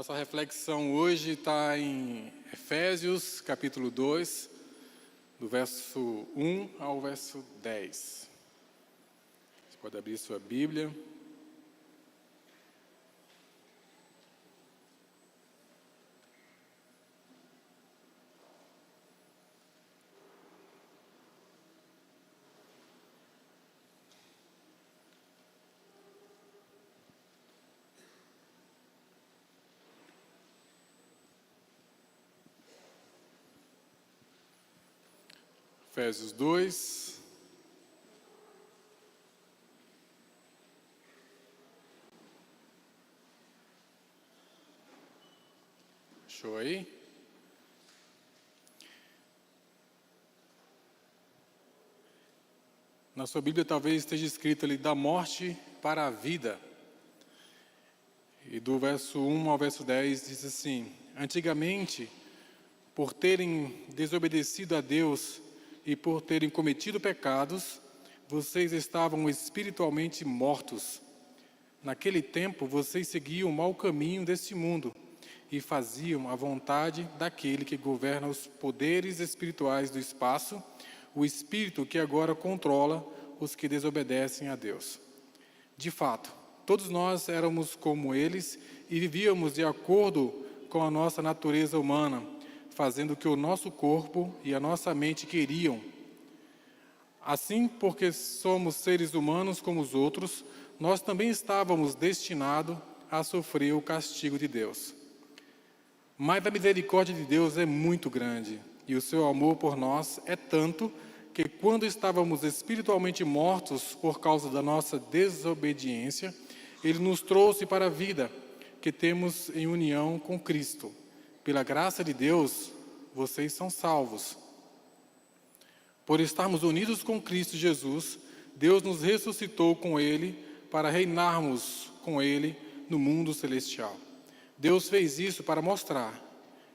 Nossa reflexão hoje está em Efésios, capítulo 2, do verso 1 ao verso 10. Você pode abrir sua Bíblia. Efésios 2. Show aí? Na sua Bíblia talvez esteja escrito ali, da morte para a vida. E do verso 1 ao verso 10 diz assim: antigamente, por terem desobedecido a Deus e por terem cometido pecados, vocês estavam espiritualmente mortos. Naquele tempo, vocês seguiam o mau caminho deste mundo e faziam a vontade daquele que governa os poderes espirituais do espaço, o espírito que agora controla os que desobedecem a Deus. De fato, todos nós éramos como eles e vivíamos de acordo com a nossa natureza humana, fazendo o que o nosso corpo e a nossa mente queriam. Assim, porque somos seres humanos como os outros, nós também estávamos destinados a sofrer o castigo de Deus. Mas a misericórdia de Deus é muito grande, e o seu amor por nós é tanto que quando estávamos espiritualmente mortos por causa da nossa desobediência, Ele nos trouxe para a vida que temos em união com Cristo. Pela graça de Deus, vocês são salvos. Por estarmos unidos com Cristo Jesus, Deus nos ressuscitou com Ele para reinarmos com Ele no mundo celestial. Deus fez isso para mostrar,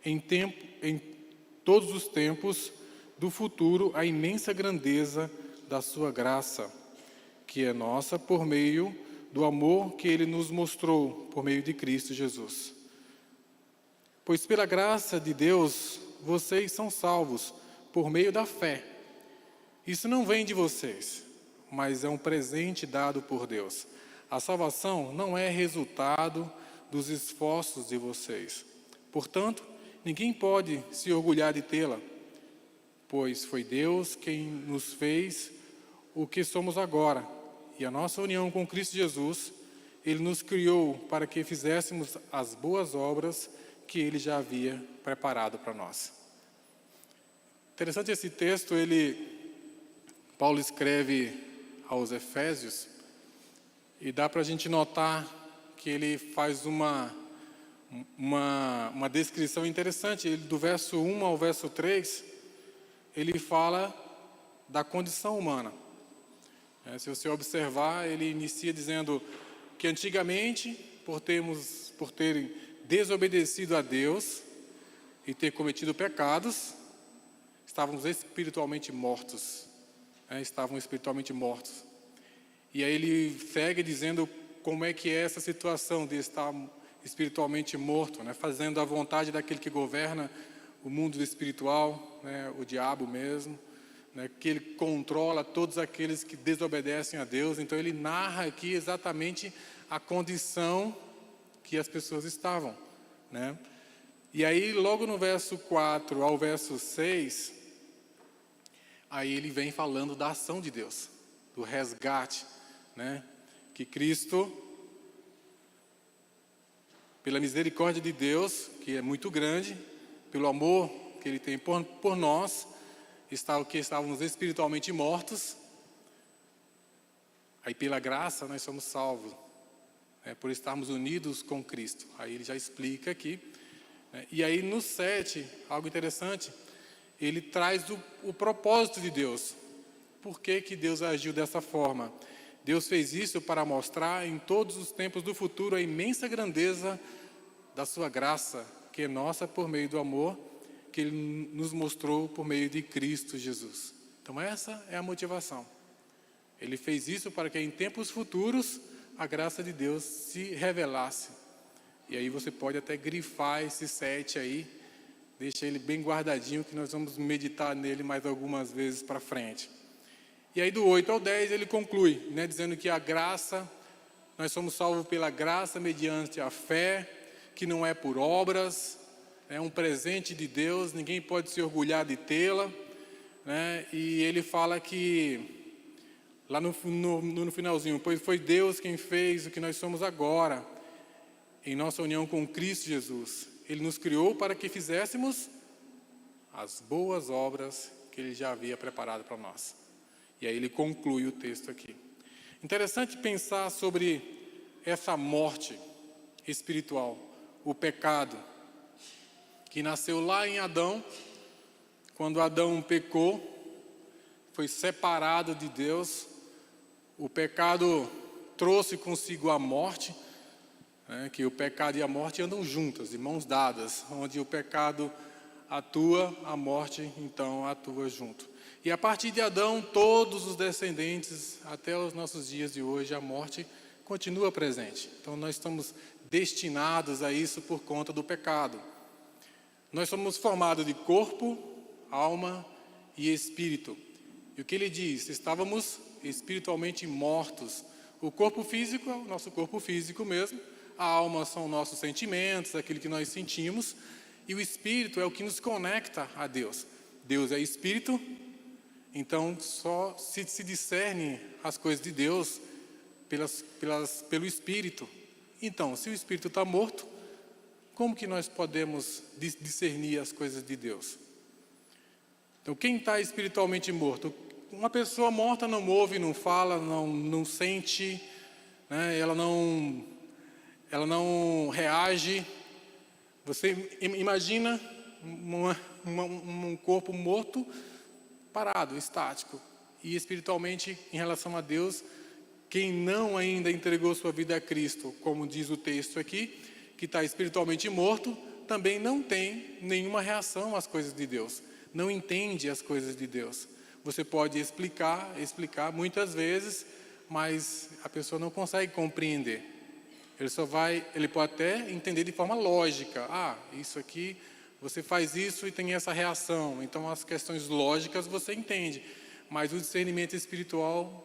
em todos os tempos do futuro, a imensa grandeza da sua graça, que é nossa por meio do amor que Ele nos mostrou por meio de Cristo Jesus. Pois pela graça de Deus, vocês são salvos por meio da fé. Isso não vem de vocês, mas é um presente dado por Deus. A salvação não é resultado dos esforços de vocês. Portanto, ninguém pode se orgulhar de tê-la, pois foi Deus quem nos fez o que somos agora. E a nossa união com Cristo Jesus, Ele nos criou para que fizéssemos as boas obras que Ele já havia preparado para nós. Interessante esse texto, Paulo escreve aos Efésios, e dá para a gente notar que ele faz uma descrição interessante. Do verso 1 ao verso 3, ele fala da condição humana. Se você observar, ele inicia dizendo que antigamente, por terem desobedecido a Deus e ter cometido pecados, estávamos espiritualmente mortos. Estavam espiritualmente mortos. E aí ele segue dizendo como é que é essa situação de estar espiritualmente morto, fazendo a vontade daquele que governa o mundo espiritual, o diabo mesmo, que ele controla todos aqueles que desobedecem a Deus. Então ele narra aqui exatamente a condição que as pessoas estavam. E aí logo no verso 4 ao verso 6, aí ele vem falando da ação de Deus, do resgate, que Cristo, pela misericórdia de Deus, que é muito grande, pelo amor que Ele tem por nós, que estávamos espiritualmente mortos, aí pela graça nós somos salvos, por estarmos unidos com Cristo. Aí ele já explica aqui, e aí no 7, algo interessante, ele traz o propósito de Deus. Por que Deus agiu dessa forma? Deus fez isso para mostrar em todos os tempos do futuro a imensa grandeza da sua graça, que é nossa por meio do amor que Ele nos mostrou por meio de Cristo Jesus. Então essa é a motivação. Ele fez isso para que em tempos futuros a graça de Deus se revelasse E aí você pode até grifar esse 7 aí, deixa ele bem guardadinho, que nós vamos meditar nele mais algumas vezes para frente. E aí do 8 ao 10 ele conclui, né, dizendo que a graça, nós somos salvos pela graça mediante a fé, que não é por obras, é um presente de Deus, ninguém pode se orgulhar de tê-la, né? E ele fala que, lá no finalzinho, pois foi Deus quem fez o que nós somos agora, em nossa união com Cristo Jesus. Ele nos criou para que fizéssemos as boas obras que Ele já havia preparado para nós. E aí ele conclui o texto aqui. Interessante pensar sobre essa morte espiritual, o pecado, que nasceu lá em Adão, quando Adão pecou, foi separado de Deus. O pecado trouxe consigo a morte, né, que o pecado e a morte andam juntas, de mãos dadas. Onde o pecado atua, a morte então atua junto. E a partir de Adão, todos os descendentes, até os nossos dias de hoje, a morte continua presente. Então nós estamos destinados a isso por conta do pecado. Nós somos formados de corpo, alma e espírito. E o que ele diz? Estávamos espiritualmente mortos. O corpo físico é o nosso corpo físico mesmo. A alma são nossos sentimentos, aquilo que nós sentimos. E o espírito é o que nos conecta a Deus. Deus é espírito, então só se discerne as coisas de Deus pelo espírito. Então, se o espírito está morto, como que nós podemos discernir as coisas de Deus? Então, quem está espiritualmente morto? Uma pessoa morta não ouve, não fala, não sente, né? Ela não reage. Você imagina um corpo morto, parado, estático. E espiritualmente, em relação a Deus, quem não ainda entregou sua vida a Cristo, como diz o texto aqui, que está espiritualmente morto, também não tem nenhuma reação às coisas de Deus. Não entende as coisas de Deus. Você pode explicar muitas vezes, mas a pessoa não consegue compreender. Ele pode até entender de forma lógica. Isso aqui, você faz isso e tem essa reação. Então, as questões lógicas você entende, mas o discernimento espiritual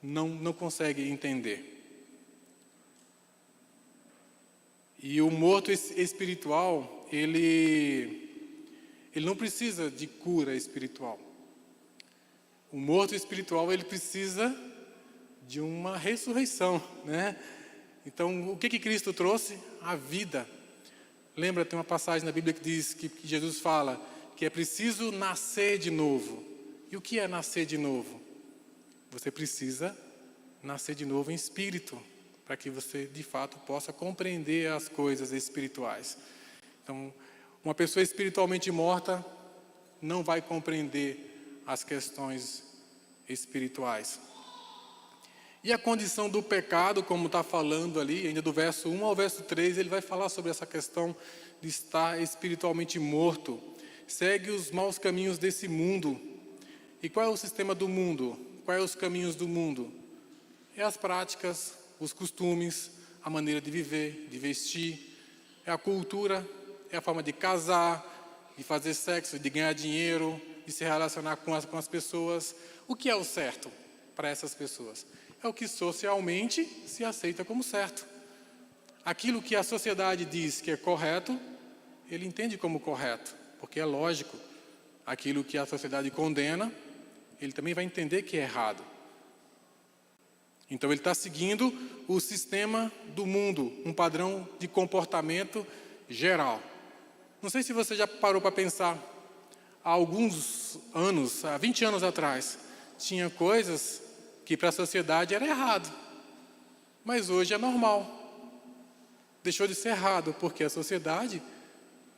não consegue entender. E o morto espiritual, ele não precisa de cura espiritual. O morto espiritual, ele precisa de uma ressurreição, né? Então, o que Cristo trouxe? A vida. Lembra, tem uma passagem na Bíblia que diz que Jesus fala que é preciso nascer de novo. E o que é nascer de novo? Você precisa nascer de novo em espírito, para que você, de fato, possa compreender as coisas espirituais. Então, uma pessoa espiritualmente morta não vai compreender as questões espirituais. E a condição do pecado, como está falando ali, ainda do verso 1 ao verso 3, ele vai falar sobre essa questão de estar espiritualmente morto. Segue os maus caminhos desse mundo. E qual é o sistema do mundo? Quais são os caminhos do mundo? É as práticas, os costumes, a maneira de viver, de vestir, é a cultura, é a forma de casar, de fazer sexo, de ganhar dinheiro, de se relacionar com as pessoas. O que é o certo para essas pessoas? É o que socialmente se aceita como certo. Aquilo que a sociedade diz que é correto, ele entende como correto, porque é lógico. Aquilo que a sociedade condena, ele também vai entender que é errado. Então ele está seguindo o sistema do mundo, um padrão de comportamento geral. Não sei se você já parou para pensar, há alguns anos, há 20 anos atrás, tinha coisas que para a sociedade era errado, mas hoje é normal. Deixou de ser errado, porque a sociedade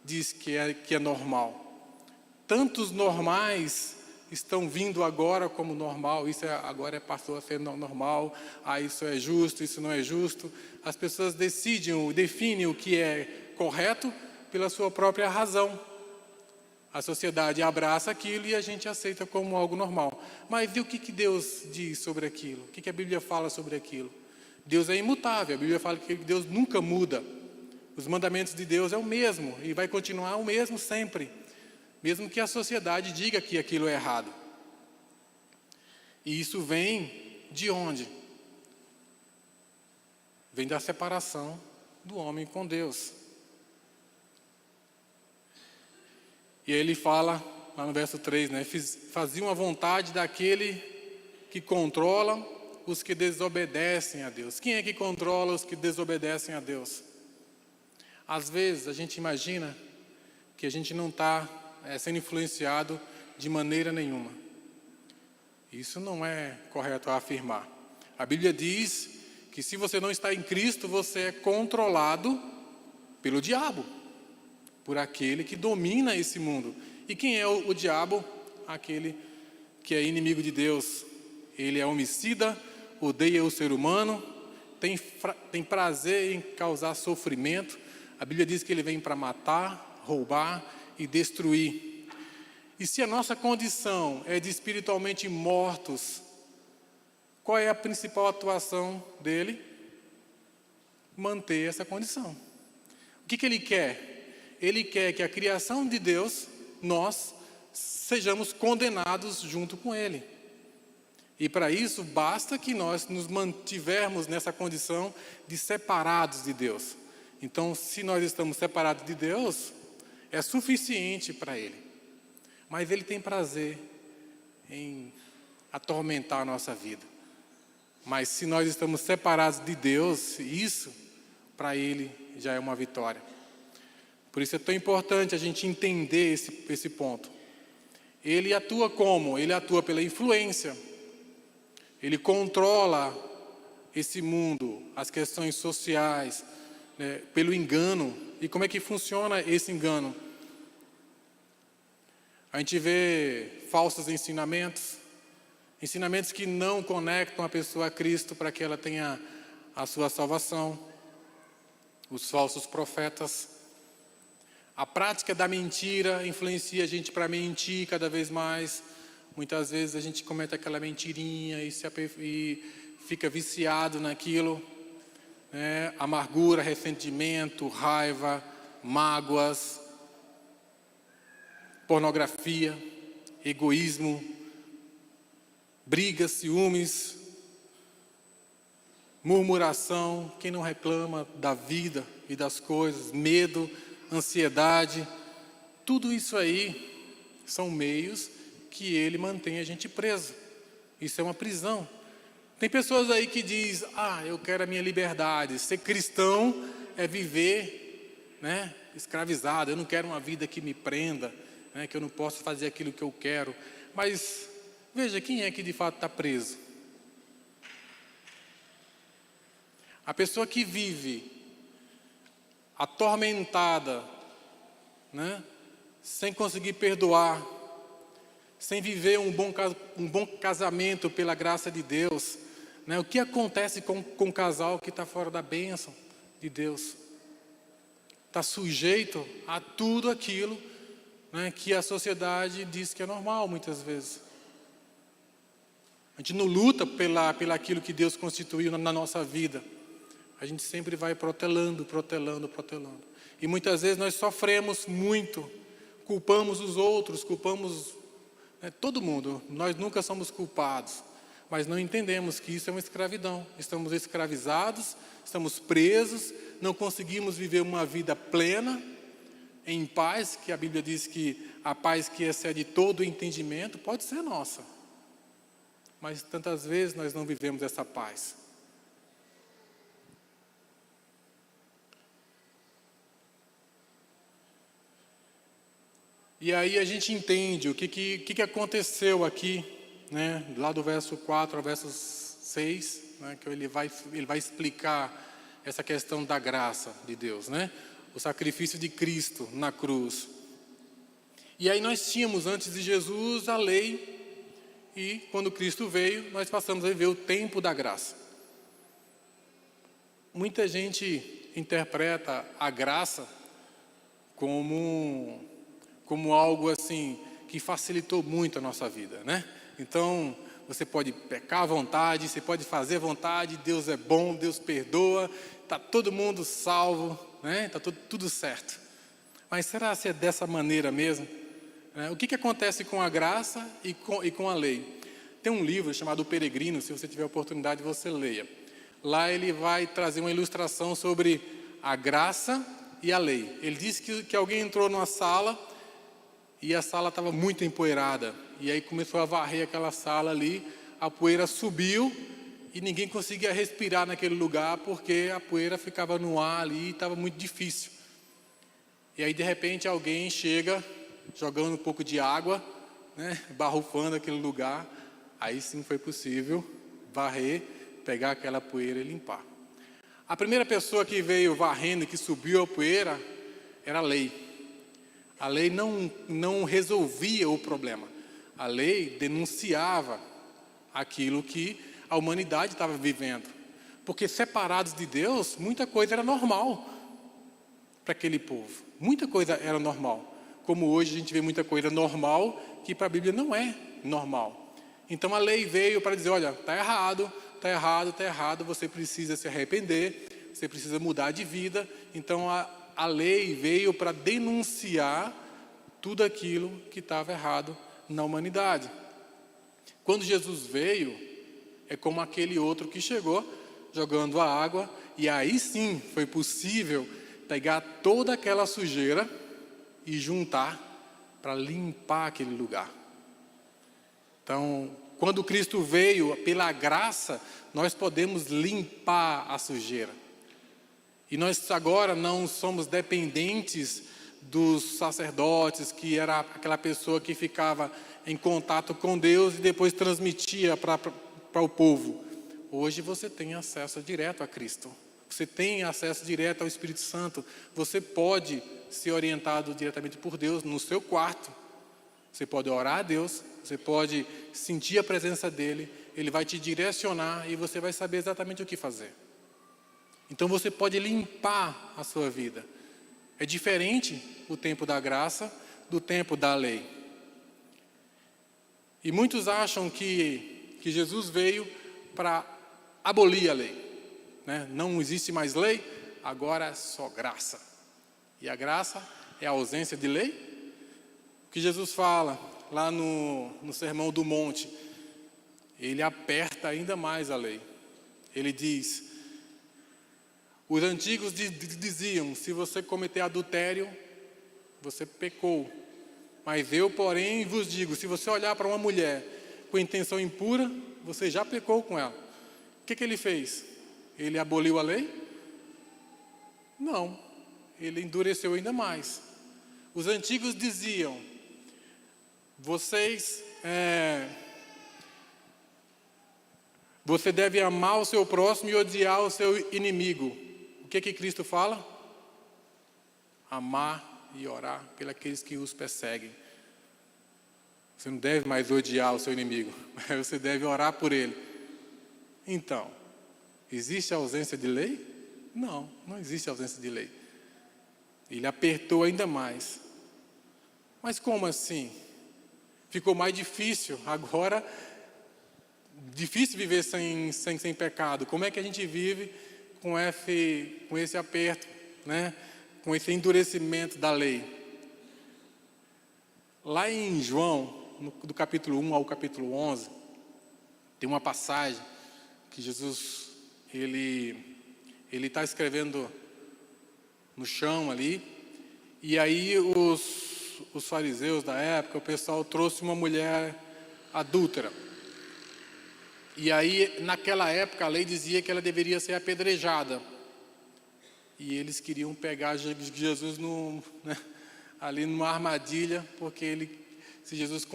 diz que é normal. Tantos normais estão vindo agora como normal, agora passou a ser normal, isso é justo, isso não é justo. As pessoas definem o que é correto pela sua própria razão. A sociedade abraça aquilo e a gente aceita como algo normal. Mas e o que Deus diz sobre aquilo? O que a Bíblia fala sobre aquilo? Deus é imutável, a Bíblia fala que Deus nunca muda. Os mandamentos de Deus é o mesmo e vai continuar o mesmo sempre, mesmo que a sociedade diga que aquilo é errado. E isso vem de onde? Vem da separação do homem com Deus. E aí ele fala, lá no verso 3, né? Faziam a vontade daquele que controla os que desobedecem a Deus. Quem é que controla os que desobedecem a Deus? Às vezes a gente imagina que a gente não está sendo influenciado de maneira nenhuma. Isso não é correto a afirmar. A Bíblia diz que se você não está em Cristo, você é controlado pelo diabo, por aquele que domina esse mundo. E quem é o diabo? Aquele que é inimigo de Deus. Ele é homicida, odeia o ser humano, tem prazer em causar sofrimento. A Bíblia diz que ele vem para matar, roubar e destruir. E se a nossa condição é de espiritualmente mortos, qual é a principal atuação dele? Manter essa condição. O que ele quer? Ele quer que a criação de Deus, nós, sejamos condenados junto com ele. E para isso, basta que nós nos mantivermos nessa condição de separados de Deus. Então, se nós estamos separados de Deus, é suficiente para ele. Mas ele tem prazer em atormentar a nossa vida. Mas se nós estamos separados de Deus, isso, para ele, já é uma vitória. Por isso é tão importante a gente entender esse ponto. Ele atua como? Ele atua pela influência. Ele controla esse mundo, as questões sociais, né, pelo engano. E como é que funciona esse engano? A gente vê falsos ensinamentos, ensinamentos que não conectam a pessoa a Cristo para que ela tenha a sua salvação, os falsos profetas. A prática da mentira influencia a gente para mentir cada vez mais. Muitas vezes a gente comete aquela mentirinha e fica viciado naquilo, né? Amargura, ressentimento, raiva, mágoas, pornografia, egoísmo, brigas, ciúmes, murmuração, quem não reclama da vida e das coisas, medo, ansiedade, tudo isso aí são meios que ele mantém a gente preso. Isso é uma prisão. Tem pessoas aí que dizem, eu quero a minha liberdade, ser cristão é viver, né, escravizado, eu não quero uma vida que me prenda, né, que eu não posso fazer aquilo que eu quero. Mas veja, quem é que de fato está preso? A pessoa que vive atormentada, né, sem conseguir perdoar, sem viver um bom casamento pela graça de Deus, né? O que acontece com o casal que está fora da bênção de Deus? Está sujeito a tudo aquilo, né, que a sociedade diz que é normal muitas vezes. A gente não luta pela aquilo que Deus constituiu na nossa vida. A gente sempre vai protelando. E muitas vezes nós sofremos muito, culpamos os outros, culpamos todo mundo. Nós nunca somos culpados, mas não entendemos que isso é uma escravidão. Estamos escravizados, estamos presos, não conseguimos viver uma vida plena, em paz, que a Bíblia diz que a paz que excede todo o entendimento pode ser nossa. Mas tantas vezes nós não vivemos essa paz. E aí a gente entende o que aconteceu aqui, né, lá do verso 4 ao verso 6, né, que ele vai explicar essa questão da graça de Deus, né, o sacrifício de Cristo na cruz. E aí nós tínhamos antes de Jesus a lei, e quando Cristo veio, nós passamos a viver o tempo da graça. Muita gente interpreta a graça como algo assim, que facilitou muito a nossa vida, né? Então, você pode pecar à vontade, você pode fazer à vontade, Deus é bom, Deus perdoa, está todo mundo salvo. né? Está tudo certo. Mas será que é dessa maneira mesmo? O que acontece com a graça e com a lei? Tem um livro chamado O Peregrino, se você tiver a oportunidade, você leia. Lá ele vai trazer uma ilustração sobre a graça e a lei. Ele disse que alguém entrou numa sala e a sala estava muito empoeirada. E aí começou a varrer aquela sala ali, a poeira subiu e ninguém conseguia respirar naquele lugar porque a poeira ficava no ar ali e estava muito difícil. E aí de repente alguém chega jogando um pouco de água, né, barrufando aquele lugar. Aí sim foi possível varrer, pegar aquela poeira e limpar. A primeira pessoa que veio varrendo, que subiu a poeira, era a lei. A lei não resolvia o problema. A lei denunciava aquilo que a humanidade estava vivendo. Porque separados de Deus, muita coisa era normal para aquele povo. Muita coisa era normal. Como hoje a gente vê muita coisa normal que para a Bíblia não é normal. Então a lei veio para dizer, olha, está errado, está errado, está errado, você precisa se arrepender, você precisa mudar de vida. Então a lei veio para denunciar tudo aquilo que estava errado na humanidade. Quando Jesus veio, é como aquele outro que chegou jogando a água, e aí sim foi possível pegar toda aquela sujeira e juntar para limpar aquele lugar. Então, quando Cristo veio, pela graça, nós podemos limpar a sujeira. E nós agora não somos dependentes dos sacerdotes, que era aquela pessoa que ficava em contato com Deus e depois transmitia para o povo. Hoje você tem acesso direto a Cristo. Você tem acesso direto ao Espírito Santo. Você pode ser orientado diretamente por Deus no seu quarto. Você pode orar a Deus, você pode sentir a presença dEle, Ele vai te direcionar e você vai saber exatamente o que fazer. Então você pode limpar a sua vida. É diferente o tempo da graça do tempo da lei. E muitos acham que Jesus veio para abolir a lei. Né? Não existe mais lei, agora é só graça. E a graça é a ausência de lei. O que Jesus fala lá no Sermão do Monte, ele aperta ainda mais a lei. Ele diz, os antigos diziam, se você cometer adultério, você pecou. Mas eu, porém, vos digo, se você olhar para uma mulher com intenção impura, você já pecou com ela. O que ele fez? Ele aboliu a lei? Não, ele endureceu ainda mais. Os antigos diziam, você deve amar o seu próximo e odiar o seu inimigo. O que Cristo fala? Amar e orar pelos que os perseguem. Você não deve mais odiar o seu inimigo, mas você deve orar por ele. Então, existe ausência de lei? Não, não existe ausência de lei. Ele apertou ainda mais. Mas como assim? Ficou mais difícil. Agora, difícil viver sem pecado. Como é que a gente vive com esse aperto, né? Com esse endurecimento da lei? Lá em João, do capítulo 1 ao capítulo 11, tem uma passagem que Jesus, ele está escrevendo no chão ali, e aí os fariseus da época, o pessoal trouxe uma mulher adúltera. E aí, naquela época, a lei dizia que ela deveria ser apedrejada. E eles queriam pegar Jesus ali numa armadilha, porque se Jesus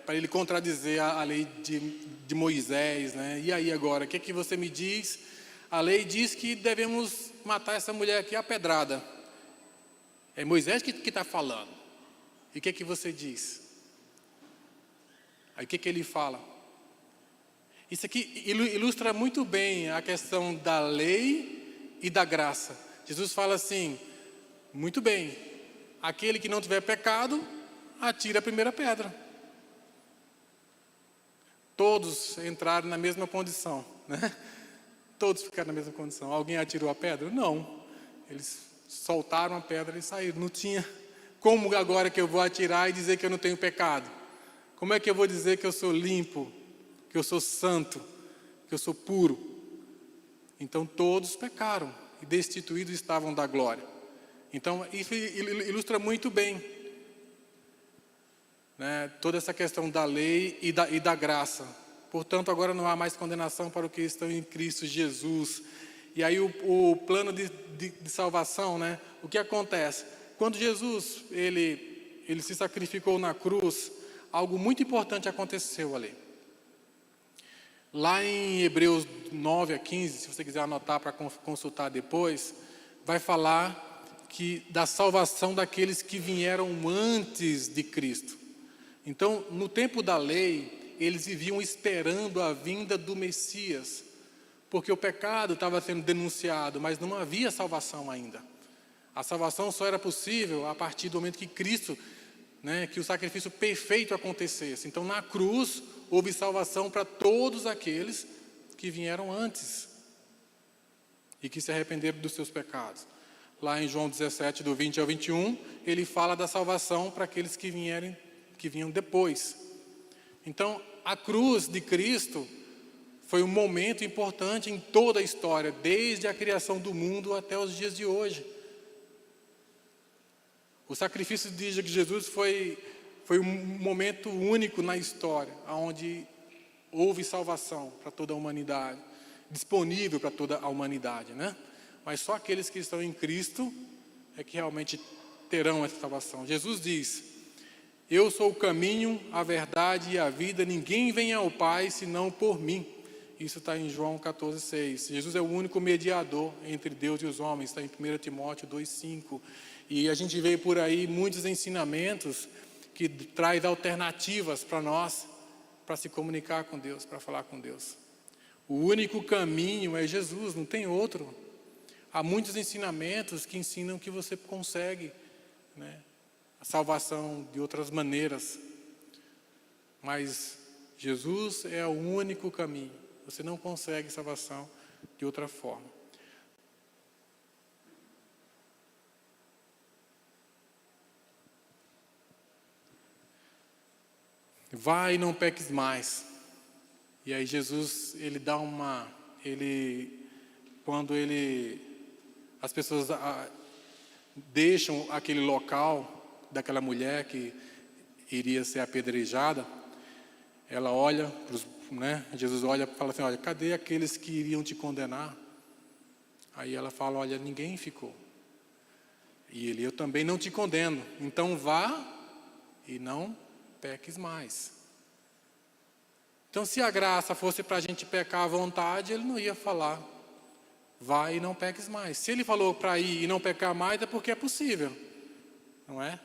para ele contradizer a lei de Moisés, né? E aí agora, o que você me diz? A lei diz que devemos matar essa mulher aqui a pedrada. É Moisés que está falando. E o que você diz? Aí o que ele fala? Isso aqui ilustra muito bem a questão da lei e da graça. Jesus fala assim, muito bem, aquele que não tiver pecado, atira a primeira pedra. Todos entraram na mesma condição, né? Todos ficaram na mesma condição. Alguém atirou a pedra? Não. Eles soltaram a pedra e saíram. Não tinha como agora que eu vou atirar e dizer que eu não tenho pecado. Como é que eu vou dizer que eu sou limpo, que eu sou santo, que eu sou puro? Então todos pecaram e destituídos estavam da glória. Então isso ilustra muito bem, né, toda essa questão da lei e da graça. Portanto, agora não há mais condenação para os que estão em Cristo Jesus. E aí o plano de salvação, né? O que acontece? Quando Jesus ele se sacrificou na cruz, algo muito importante aconteceu ali. Lá em Hebreus 9 a 15, se você quiser anotar para consultar depois, vai falar da salvação daqueles que vieram antes de Cristo. Então, no tempo da lei, eles viviam esperando a vinda do Messias, porque o pecado estava sendo denunciado, mas não havia salvação ainda. A salvação só era possível a partir do momento que Cristo, né, que o sacrifício perfeito acontecesse. Então, na cruz, houve salvação para todos aqueles que vieram antes e que se arrependeram dos seus pecados. Lá em João 17, do 20 ao 21, ele fala da salvação para aqueles que vinham depois. Então, a cruz de Cristo foi um momento importante em toda a história, desde a criação do mundo até os dias de hoje. O sacrifício de Jesus foi um momento único na história, onde houve salvação para toda a humanidade, disponível para toda a humanidade, né? Mas só aqueles que estão em Cristo é que realmente terão essa salvação. Jesus diz: eu sou o caminho, a verdade e a vida, ninguém vem ao Pai senão por mim. Isso está em João 14,6. Jesus é o único mediador entre Deus e os homens, está em 1 Timóteo 2,5. E a gente vê por aí muitos ensinamentos que traz alternativas para nós, para se comunicar com Deus, para falar com Deus. O único caminho é Jesus, não tem outro. Há muitos ensinamentos que ensinam que você consegue, né, a salvação de outras maneiras. Mas Jesus é o único caminho. Você não consegue salvação de outra forma. Vai e não peques mais. E aí Jesus, as pessoas deixam aquele local daquela mulher que iria ser apedrejada, ela olha, né, Jesus olha e fala assim: olha, cadê aqueles que iriam te condenar? Aí ela fala: olha, ninguém ficou. E ele: eu também não te condeno, então vá e não peques mais. Então, se a graça fosse para a gente pecar à vontade, ele não ia falar: vai e não peques mais. Se ele falou para ir e não pecar mais, é porque é possível, não é?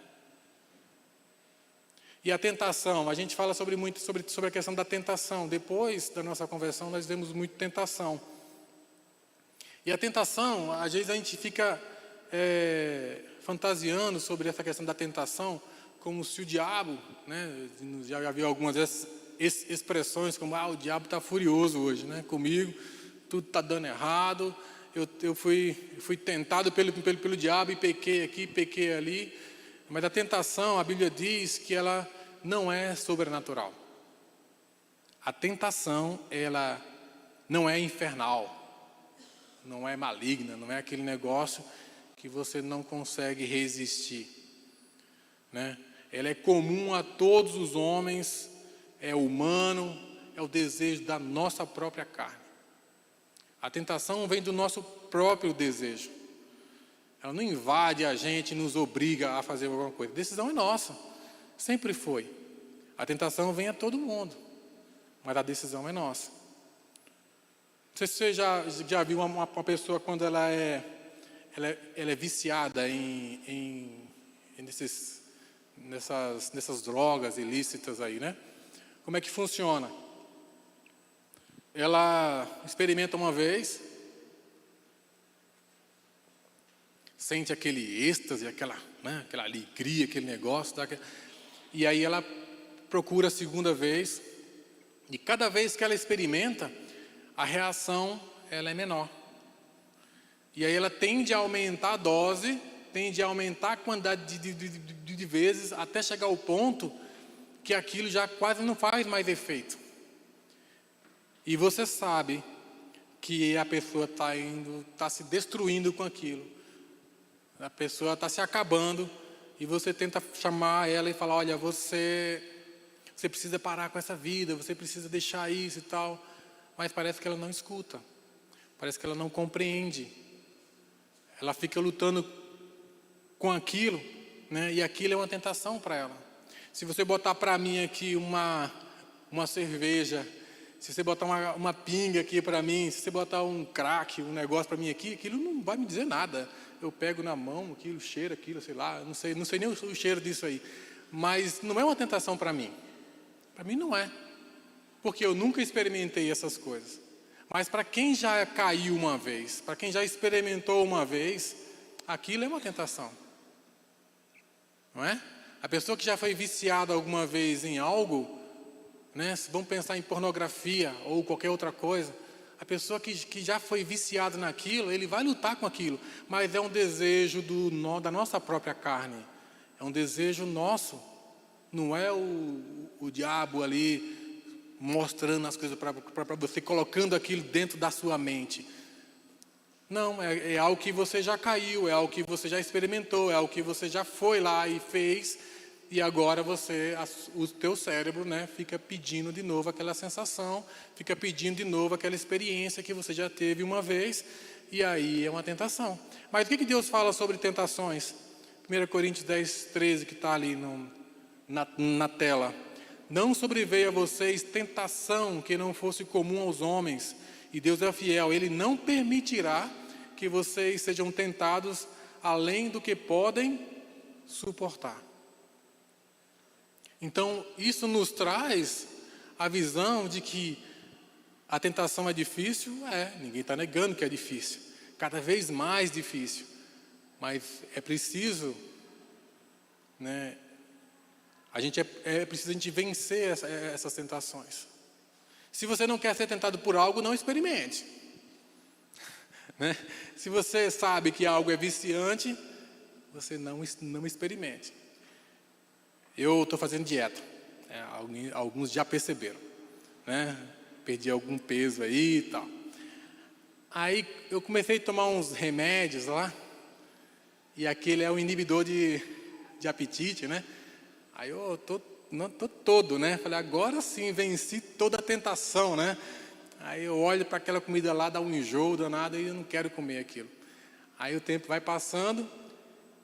E a tentação, a gente fala muito sobre a questão da tentação. Depois da nossa conversão, nós vemos muito tentação. E a tentação, às vezes a gente fica fantasiando sobre essa questão da tentação, como se o diabo, né, já viu algumas vezes expressões como: o diabo está furioso hoje, né, comigo, tudo está dando errado, eu fui tentado pelo diabo e pequei aqui, pequei ali. Mas a tentação, a Bíblia diz que ela não é sobrenatural. A tentação, ela não é infernal, não é maligna, não é aquele negócio que você não consegue resistir, né? Ela é comum a todos os homens, é humano, é o desejo da nossa própria carne. A tentação vem do nosso próprio desejo. Ela não invade a gente e nos obriga a fazer alguma coisa. A decisão é nossa, sempre foi. A tentação vem a todo mundo, mas a decisão é nossa. Não sei se você já viu uma pessoa quando ela é viciada nessas drogas ilícitas aí, né? Como é que funciona? Ela experimenta uma vez, sente aquele êxtase, aquela alegria, aquele negócio, e aí ela procura a segunda vez, e cada vez que ela experimenta, a reação ela é menor. E aí ela tende a aumentar a dose, tende a aumentar a quantidade de vezes, até chegar ao ponto que aquilo já quase não faz mais efeito. E você sabe que a pessoa está se destruindo com aquilo. A pessoa está se acabando e você tenta chamar ela e falar, olha, você precisa parar com essa vida, você precisa deixar isso e tal. Mas parece que ela não escuta, parece que ela não compreende. Ela fica lutando com aquilo, né? E aquilo é uma tentação para ela. Se você botar para mim aqui uma cerveja, se você botar uma pinga aqui para mim, se você botar um crack, um negócio para mim aqui, aquilo não vai me dizer nada. Eu pego na mão, aquilo cheira, aquilo, sei lá, não sei nem o cheiro disso aí. Mas não é uma tentação para mim. Para mim não é. Porque eu nunca experimentei essas coisas. Mas para quem já caiu uma vez, para quem já experimentou uma vez, aquilo é uma tentação. Não é? A pessoa que já foi viciada alguma vez em algo, né, vamos pensar em pornografia ou qualquer outra coisa, a pessoa que já foi viciada naquilo, ele vai lutar com aquilo, mas é um desejo da nossa própria carne, é um desejo nosso, não é o diabo ali mostrando as coisas para você, colocando aquilo dentro da sua mente. Não, é algo que você já caiu, é algo que você já experimentou, é algo que você já foi lá e fez, e agora o teu cérebro, né, fica pedindo de novo aquela sensação, fica pedindo de novo aquela experiência que você já teve uma vez, e aí é uma tentação. Mas o que Deus fala sobre tentações? 1 Coríntios 10, 13, que está ali na tela. Não sobreveio a vocês tentação que não fosse comum aos homens, e Deus é fiel, Ele não permitirá que vocês sejam tentados além do que podem suportar. Então, isso nos traz a visão de que a tentação é difícil, ninguém está negando que é difícil, cada vez mais difícil, mas é preciso, né, preciso a gente vencer essas tentações. Se você não quer ser tentado por algo, não experimente. Né? Se você sabe que algo é viciante, você não experimente. Eu estou fazendo dieta. Alguns já perceberam. Né? Perdi algum peso aí e tal. Aí eu comecei a tomar uns remédios lá. E aquele é o inibidor de apetite, né? Aí eu tô todo, né? Falei, agora sim, venci toda a tentação, né? Aí eu olho para aquela comida lá, dá um enjoo danado e eu não quero comer aquilo. Aí o tempo vai passando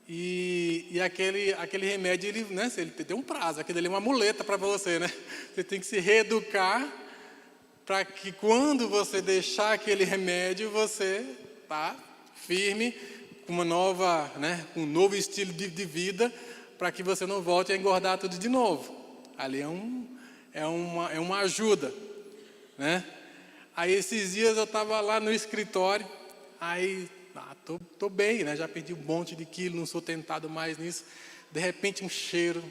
e aquele remédio, ele, né? Ele tem um prazo, aquilo ali é uma muleta para você, né? Você tem que se reeducar para que quando você deixar aquele remédio, você tá firme, com uma nova, né? Com um novo estilo de vida, para que você não volte a engordar tudo de novo. Ali é uma ajuda, né? Aí esses dias eu estava lá no escritório, aí tô bem, né? Já perdi um monte de quilo, não sou tentado mais nisso. De repente um cheiro,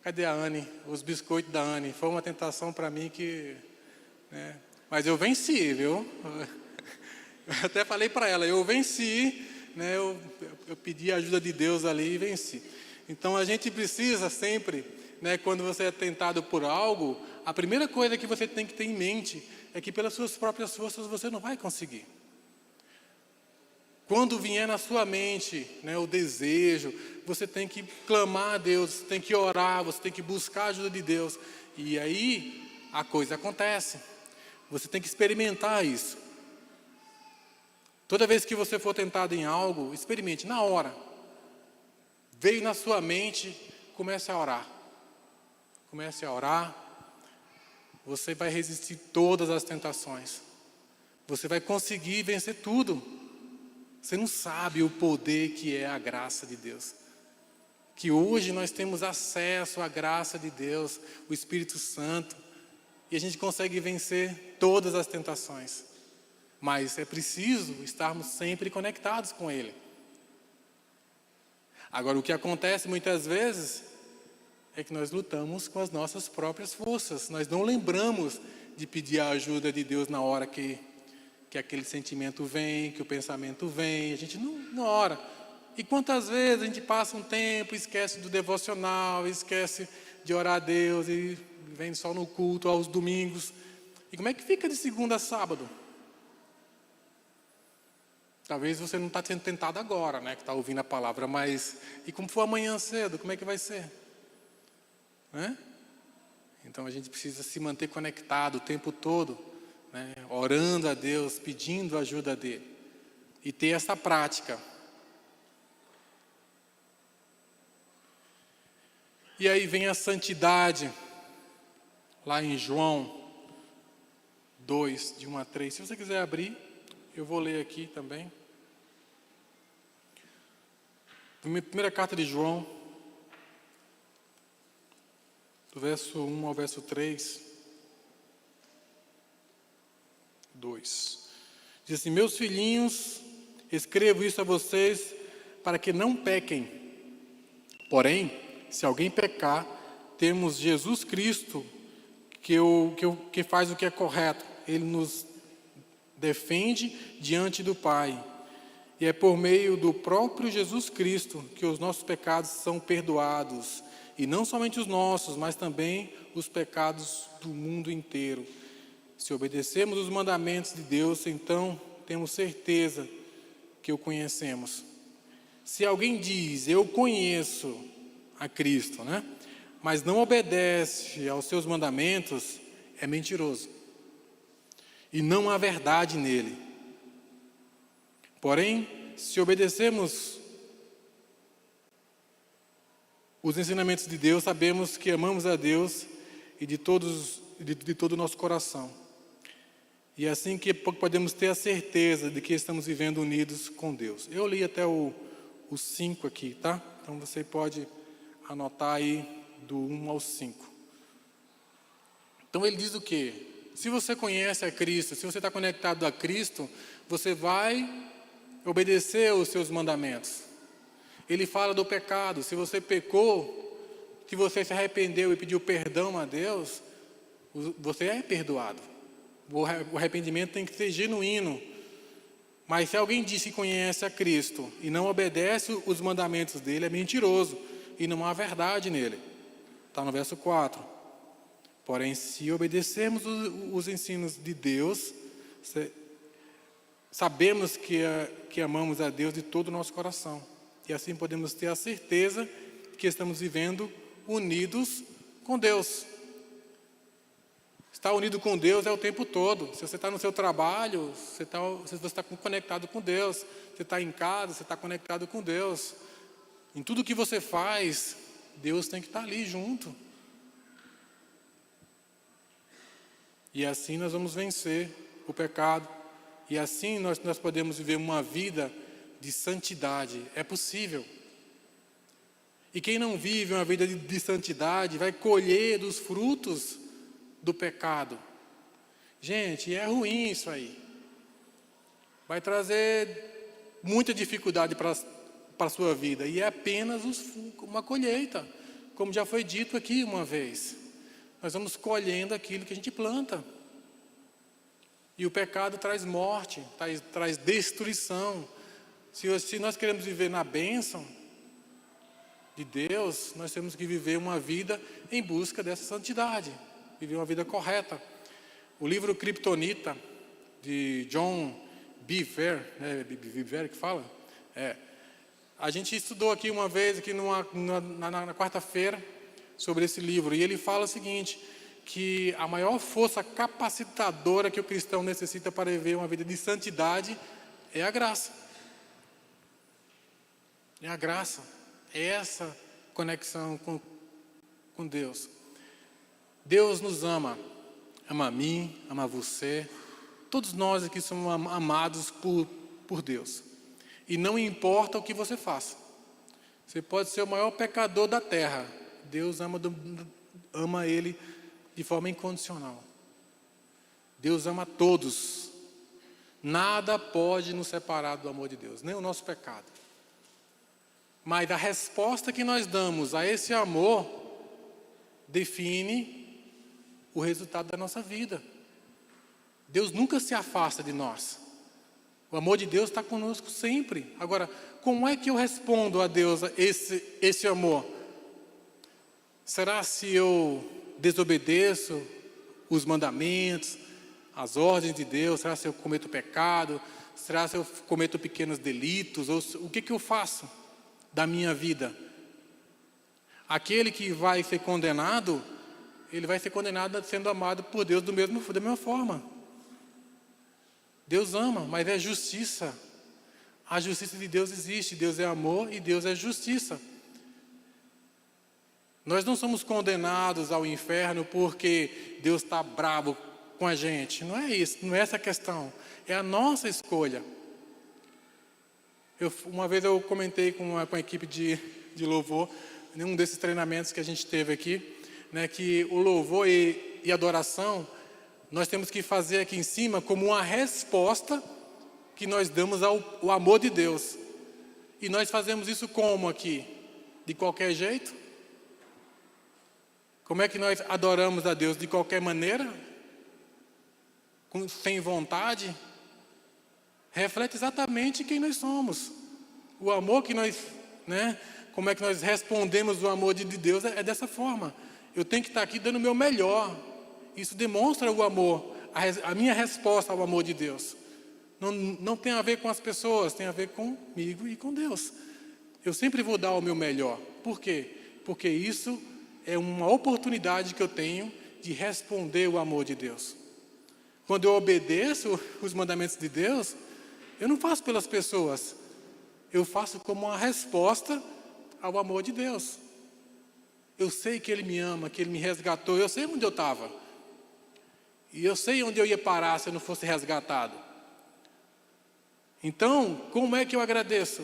cadê a Anne? Os biscoitos da Anne. Foi uma tentação para mim que, né? Mas eu venci, viu? Eu até falei para ela, eu venci, né? Eu pedi a ajuda de Deus ali e venci. Então a gente precisa sempre, né, quando você é tentado por algo, a primeira coisa que você tem que ter em mente é que pelas suas próprias forças você não vai conseguir. Quando vier na sua mente, né, o desejo, você tem que clamar a Deus, você tem que orar, você tem que buscar a ajuda de Deus. E aí a coisa acontece. Você tem que experimentar isso. Toda vez que você for tentado em algo, experimente na hora. Veio na sua mente, comece a orar. Comece a orar. Você vai resistir todas as tentações. Você vai conseguir vencer tudo. Você não sabe o poder que é a graça de Deus. Que hoje nós temos acesso à graça de Deus, o Espírito Santo, e a gente consegue vencer todas as tentações. Mas é preciso estarmos sempre conectados com Ele. Agora, o que acontece muitas vezes é que nós lutamos com as nossas próprias forças. Nós não lembramos de pedir a ajuda de Deus na hora que que aquele sentimento vem, que o pensamento vem, a gente não ora. E quantas vezes a gente passa um tempo, esquece do devocional, esquece de orar a Deus e vem só no culto aos domingos. E como é que fica de segunda a sábado? Talvez você não está sendo tentado agora, né, que está ouvindo a palavra, mas e como for amanhã cedo, como é que vai ser? Né? Então a gente precisa se manter conectado o tempo todo, né, orando a Deus, pedindo a ajuda dele. E ter essa prática. E aí vem a santidade, lá em João 2, de 1 a 3. Se você quiser abrir, eu vou ler aqui também. Primeira carta de João, do verso 1 ao verso 3. 2. Diz assim: meus filhinhos, escrevo isso a vocês para que não pequem. Porém, se alguém pecar, temos Jesus Cristo, que faz o que é correto. Ele nos defende diante do Pai. E é por meio do próprio Jesus Cristo que os nossos pecados são perdoados. E não somente os nossos, mas também os pecados do mundo inteiro. Se obedecemos os mandamentos de Deus, então temos certeza que o conhecemos. Se alguém diz, eu conheço a Cristo, né, mas não obedece aos seus mandamentos, é mentiroso. E não há verdade nele. Porém, se obedecemos os ensinamentos de Deus, sabemos que amamos a Deus e de todo o nosso coração. E é assim que podemos ter a certeza de que estamos vivendo unidos com Deus. Eu li até o 5 aqui, tá? Então você pode anotar aí do 1 ao 5. Então ele diz o quê? Se você conhece a Cristo, se você está conectado a Cristo, você vai obedecer os seus mandamentos. Ele fala do pecado. Se você pecou, que você se arrependeu e pediu perdão a Deus, você é perdoado. O arrependimento tem que ser genuíno. Mas se alguém diz que conhece a Cristo e não obedece os mandamentos dele, é mentiroso e não há verdade nele. Está no verso 4. Porém, se obedecermos os ensinos de Deus, sabemos que amamos a Deus de todo o nosso coração. E assim podemos ter a certeza que estamos vivendo unidos com Deus. Estar unido com Deus é o tempo todo. Se você está no seu trabalho, você está conectado com Deus. Você está em casa, você está conectado com Deus. Em tudo que você faz, Deus tem que estar ali junto. E assim nós vamos vencer o pecado. E assim nós podemos viver uma vida de santidade. É possível. E quem não vive uma vida de santidade vai colher dos frutos do pecado. Gente, é ruim isso aí. Vai trazer muita dificuldade para a sua vida. E é apenas uma colheita. Como já foi dito aqui uma vez. Nós vamos colhendo aquilo que a gente planta. E o pecado traz morte, traz destruição. Se nós queremos viver na bênção de Deus, nós temos que viver uma vida em busca dessa santidade. Viver uma vida correta. O livro Kryptonita, de John Bevere, né, Bevere que fala? A gente estudou aqui uma vez, aqui na quarta-feira, sobre esse livro. E ele fala o seguinte, que a maior força capacitadora que o cristão necessita para viver uma vida de santidade é a graça. É a graça. É essa conexão com Deus. Deus nos ama. Ama a mim, ama a você. Todos nós aqui somos amados por Deus. E não importa o que você faça. Você pode ser o maior pecador da terra. Deus ama ele de forma incondicional. Deus ama todos. Nada pode nos separar do amor de Deus, nem o nosso pecado. Mas a resposta que nós damos a esse amor define o resultado da nossa vida. Deus nunca se afasta de nós. O amor de Deus está conosco sempre. Agora, como é que eu respondo a Deus esse amor? Será se eu desobedeço os mandamentos, as ordens de Deus? Será se eu cometo pecado? Será se eu cometo pequenos delitos? Ou o que eu faço da minha vida? Aquele que vai ser condenado, ele vai ser condenado sendo amado por Deus da mesma forma. Deus ama, mas é justiça. A justiça de Deus existe. Deus é amor e Deus é justiça. Nós não somos condenados ao inferno porque Deus está bravo com a gente. Não é isso, não é essa a questão. É a nossa escolha. Uma vez eu comentei com a equipe de louvor, em um desses treinamentos que a gente teve aqui, né, que o louvor e adoração, nós temos que fazer aqui em cima como uma resposta que nós damos ao amor de Deus. E nós fazemos isso como aqui? De qualquer jeito? Como é que nós adoramos a Deus? De qualquer maneira? Sem vontade? Reflete exatamente quem nós somos. O amor que nós, né? Como é que nós respondemos o amor de Deus é dessa forma. Eu tenho que estar aqui dando o meu melhor. Isso demonstra o amor, a minha resposta ao amor de Deus. Não tem a ver com as pessoas, tem a ver comigo e com Deus. Eu sempre vou dar o meu melhor. Por quê? Porque isso é uma oportunidade que eu tenho de responder o amor de Deus. Quando eu obedeço os mandamentos de Deus, eu não faço pelas pessoas. Eu faço como uma resposta ao amor de Deus. Eu sei que Ele me ama, que Ele me resgatou. Eu sei onde eu estava. E eu sei onde eu ia parar se eu não fosse resgatado. Então, como é que eu agradeço?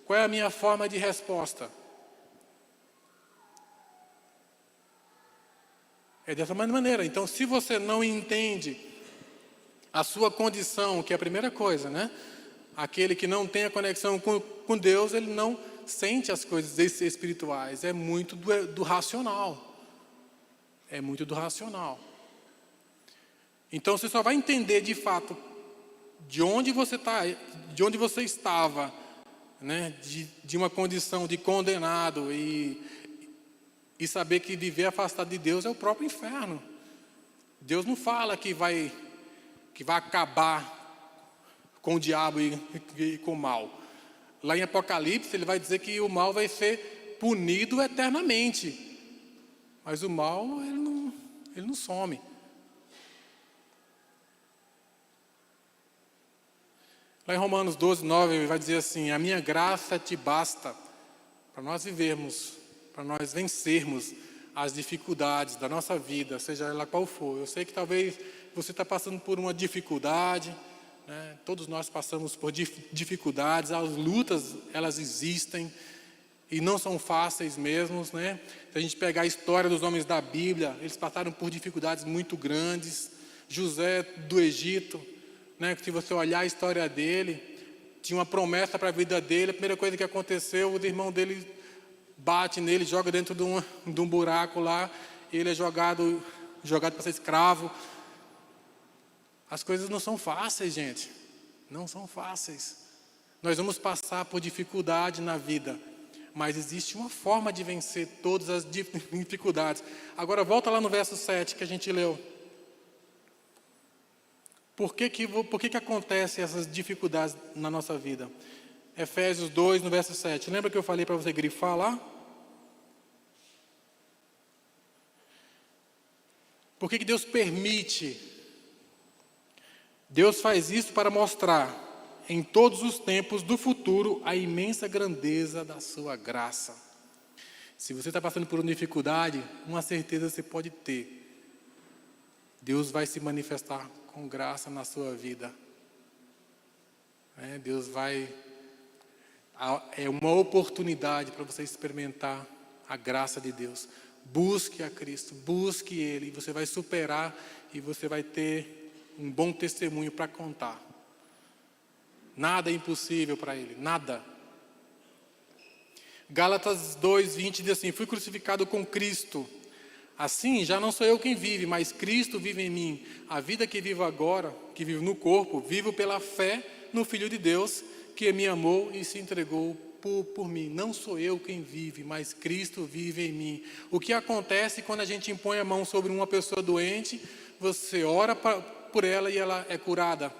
Qual é a minha forma de resposta? É dessa maneira. Então, se você não entende a sua condição, que é a primeira coisa, né? Aquele que não tem a conexão com Deus, ele não sente as coisas espirituais. É muito do racional. É muito do racional. Então, você só vai entender de fato de onde você estava, né? De uma condição de condenado e saber que viver afastado de Deus é o próprio inferno. Deus não fala que vai acabar com o diabo e com o mal. Lá em Apocalipse ele vai dizer que o mal vai ser punido eternamente. Mas o mal, ele não some. Lá em Romanos 12, 9, ele vai dizer assim: a minha graça te basta para nós vivermos, para nós vencermos as dificuldades da nossa vida, seja ela qual for. Eu sei que talvez você está passando por uma dificuldade, né? Todos nós passamos por dificuldades, as lutas, elas existem e não são fáceis mesmo, né? Se a gente pegar a história dos homens da Bíblia, eles passaram por dificuldades muito grandes. José do Egito, né? Se você olhar a história dele, tinha uma promessa para a vida dele. A primeira coisa que aconteceu, o irmão dele bate nele, joga dentro de um buraco lá, ele é jogado para ser escravo. As coisas não são fáceis, gente. Não são fáceis. Nós vamos passar por dificuldade na vida, mas existe uma forma de vencer todas as dificuldades. Agora volta lá no verso 7 que a gente leu. Por que acontecem essas dificuldades na nossa vida? Efésios 2, no verso 7. Lembra que eu falei para você grifar lá? Por que Deus permite? Deus faz isso para mostrar em todos os tempos do futuro a imensa grandeza da sua graça. Se você está passando por uma dificuldade, uma certeza você pode ter. Deus vai se manifestar com graça na sua vida. Deus vai... É uma oportunidade para você experimentar a graça de Deus. Busque a Cristo, busque Ele, e você vai superar e você vai ter um bom testemunho para contar. Nada é impossível para Ele, nada. Gálatas 2:20 diz assim: fui crucificado com Cristo. Assim, já não sou eu quem vive, mas Cristo vive em mim. A vida que vivo agora, que vivo no corpo, vivo pela fé no Filho de Deus, que me amou e se entregou por mim. Não sou eu quem vive, mas Cristo vive em mim. O que acontece quando a gente impõe a mão sobre uma pessoa doente, você ora por ela e ela é curada?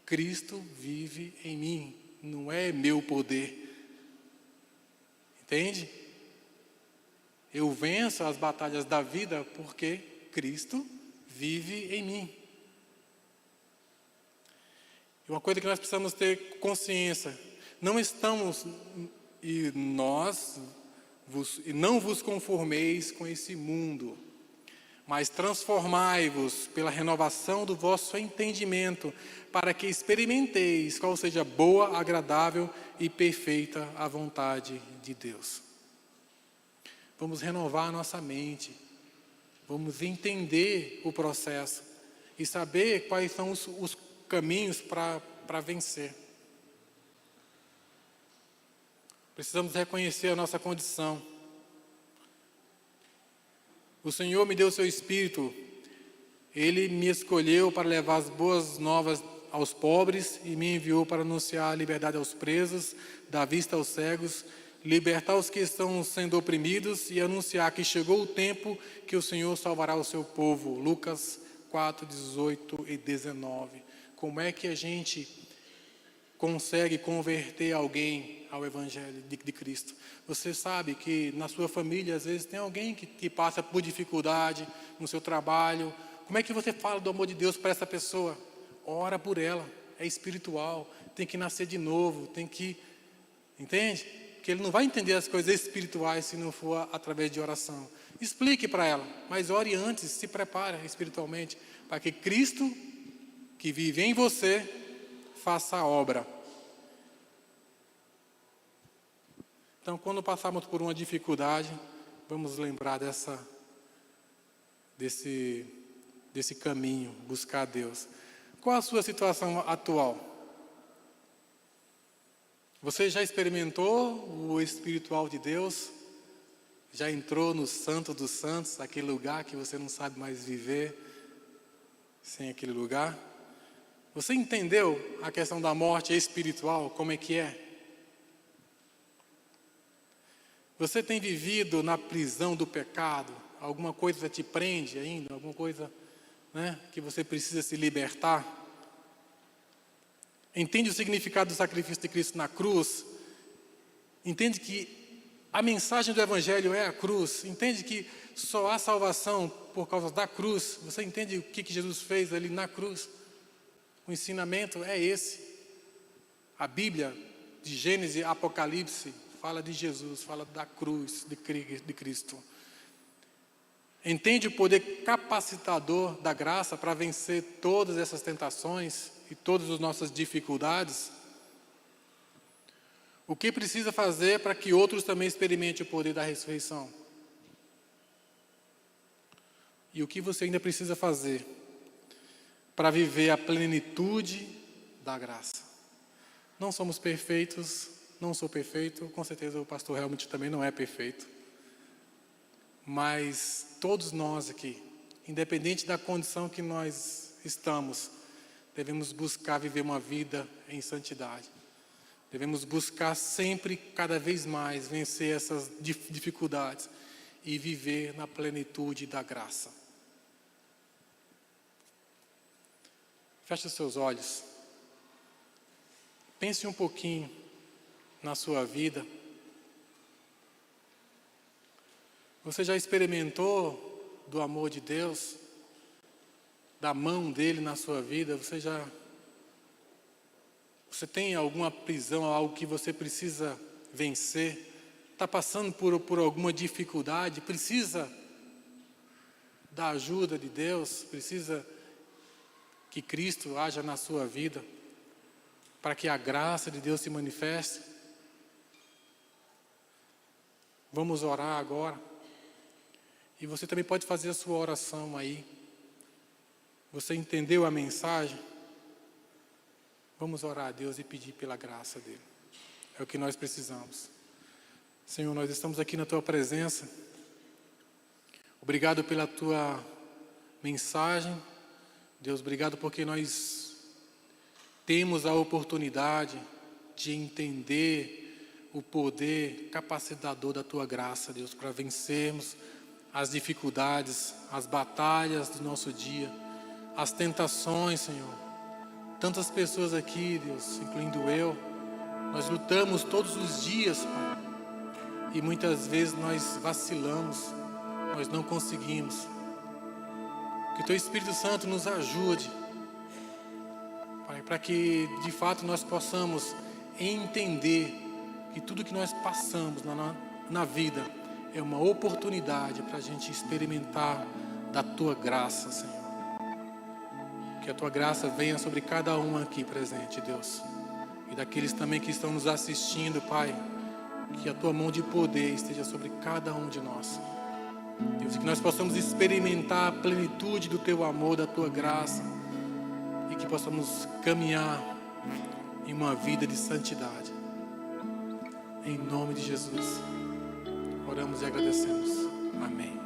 Cristo vive em mim, não é meu poder. Entende? Eu venço as batalhas da vida porque Cristo vive em mim. E uma coisa que nós precisamos ter consciência, não estamos, e não vos conformeis com esse mundo, mas transformai-vos pela renovação do vosso entendimento, para que experimenteis qual seja boa, agradável e perfeita a vontade de Deus. Vamos renovar a nossa mente, vamos entender o processo e saber quais são os caminhos para vencer. Precisamos reconhecer a nossa condição. O Senhor me deu o seu Espírito, Ele me escolheu para levar as boas novas aos pobres e me enviou para anunciar a liberdade aos presos, dar vista aos cegos, libertar os que estão sendo oprimidos e anunciar que chegou o tempo que o Senhor salvará o seu povo. Lucas 4, 18 e 19. Como é que a gente consegue converter alguém ao Evangelho de Cristo? Você sabe que na sua família, às vezes, tem alguém que passa por dificuldade no seu trabalho. Como é que você fala do amor de Deus para essa pessoa? Ora por ela, é espiritual, tem que nascer de novo, tem que... Entende? Que ele não vai entender as coisas espirituais se não for através de oração. Explique para ela, mas ore antes, se prepare espiritualmente, para que Cristo, que vive em você, faça a obra. Então, quando passarmos por uma dificuldade, vamos lembrar desse caminho, buscar Deus. Qual a sua situação atual? Você já experimentou o espiritual de Deus? Já entrou no Santo dos Santos, aquele lugar que você não sabe mais viver sem aquele lugar? Você entendeu a questão da morte espiritual, como é que é? Você tem vivido na prisão do pecado? Alguma coisa te prende ainda? Alguma coisa, que você precisa se libertar? Entende o significado do sacrifício de Cristo na cruz? Entende que a mensagem do Evangelho é a cruz? Entende que só há salvação por causa da cruz? Você entende o que Jesus fez ali na cruz? O ensinamento é esse. A Bíblia, de Gênesis a Apocalipse, fala de Jesus, fala da cruz de Cristo. Entende o poder capacitador da graça para vencer todas essas tentações e todas as nossas dificuldades? O que precisa fazer para que outros também experimentem o poder da ressurreição? E o que você ainda precisa fazer para viver a plenitude da graça? Não somos perfeitos, não sou perfeito, com certeza o pastor Helmut também não é perfeito. Mas todos nós aqui, independente da condição que nós estamos, devemos buscar viver uma vida em santidade. Devemos buscar sempre, cada vez mais, vencer essas dificuldades e viver na plenitude da graça. Feche os seus olhos. Pense um pouquinho na sua vida. Você já experimentou do amor de Deus? Da mão dele na sua vida? Você tem alguma prisão, algo que você precisa vencer? Está passando por alguma dificuldade? Precisa da ajuda de Deus? Precisa que Cristo haja na sua vida para que a graça de Deus se manifeste? Vamos orar agora. E você também pode fazer a sua oração aí. Você entendeu a mensagem? Vamos orar a Deus e pedir pela graça dele. É o que nós precisamos. Senhor, nós estamos aqui na tua presença. Obrigado pela tua mensagem. Deus, obrigado porque nós temos a oportunidade de entender o poder capacitador da Tua graça, Deus, para vencermos as dificuldades, as batalhas do nosso dia, as tentações, Senhor. Tantas pessoas aqui, Deus, incluindo eu, nós lutamos todos os dias, Pai, e muitas vezes nós vacilamos, nós não conseguimos. Que o Teu Espírito Santo nos ajude, Pai, para que de fato nós possamos entender que tudo que nós passamos na vida é uma oportunidade para a gente experimentar da Tua graça, Senhor. Que a Tua graça venha sobre cada um aqui presente, Deus, e daqueles também que estão nos assistindo, Pai, que a Tua mão de poder esteja sobre cada um de nós, Deus, e que nós possamos experimentar a plenitude do Teu amor, da Tua graça, e que possamos caminhar em uma vida de santidade. Em nome de Jesus, oramos e agradecemos. Amém.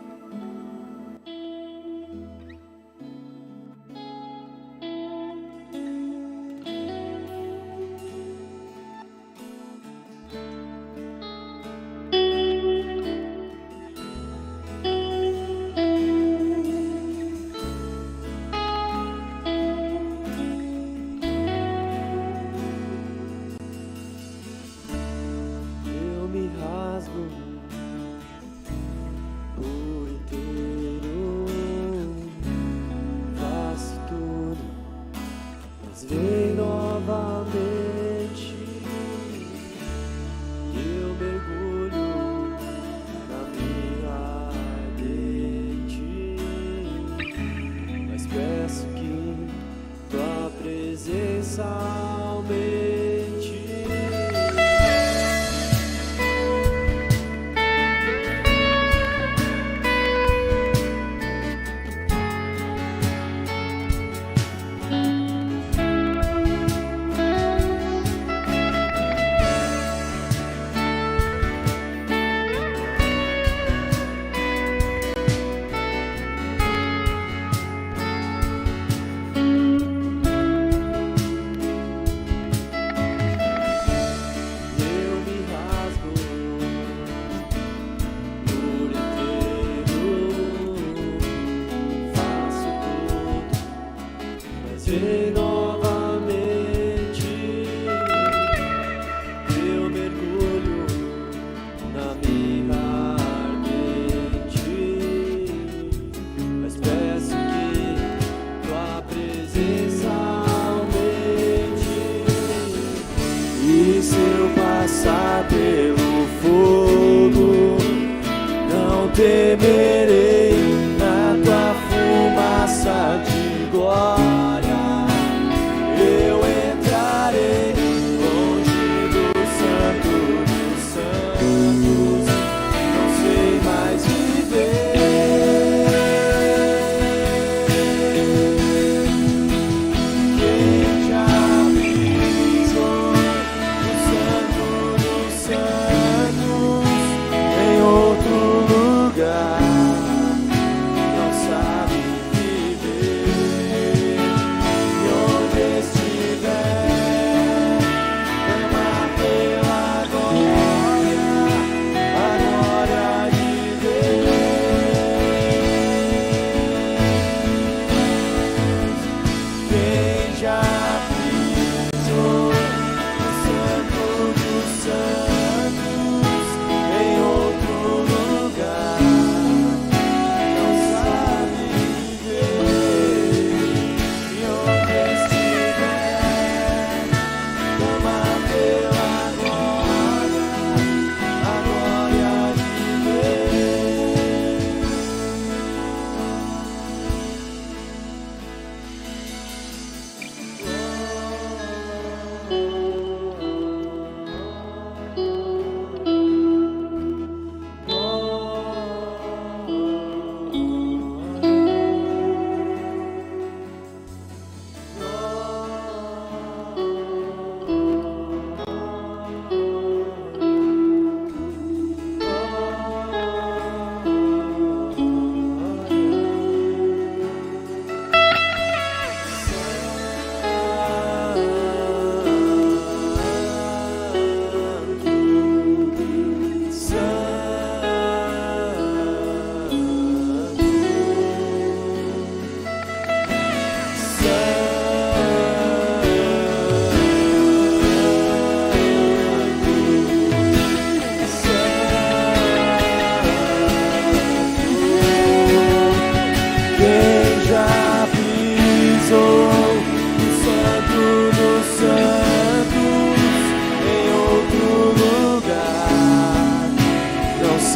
Em outro lugar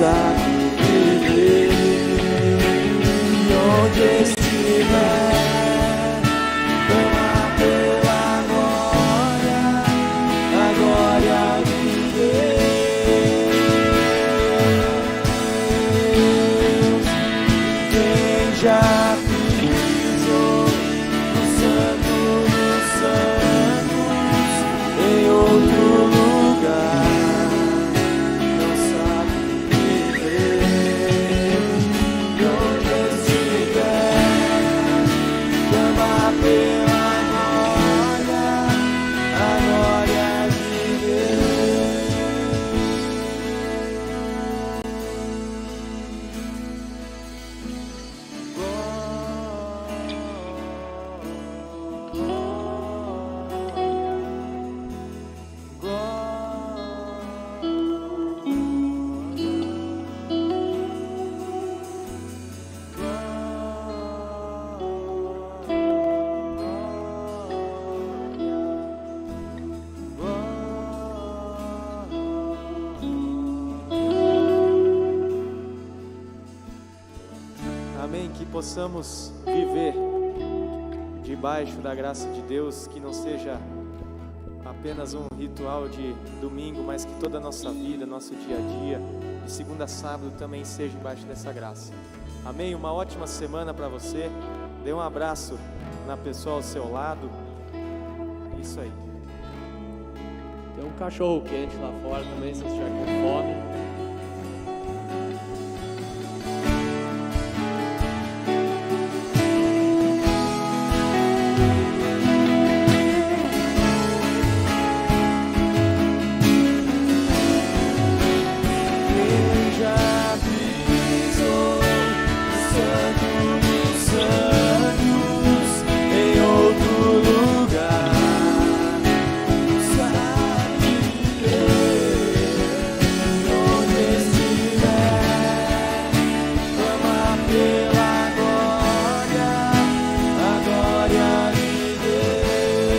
sabe viver. E onde estiver, clama pela glória, a glória de Deus. Quem já pisou no Santo dos Santos, em outro lugar, não sabe viver. E onde estiver, clama pela glória, a glória de Amém, que possamos viver debaixo da graça de Deus, que não seja apenas um ritual de domingo, mas que toda a nossa vida, nosso dia a dia, de segunda a sábado também seja embaixo dessa graça. Amém, uma ótima semana para você, dê um abraço na pessoa ao seu lado, isso aí. Tem um cachorro quente lá fora também, se você estiver com fome.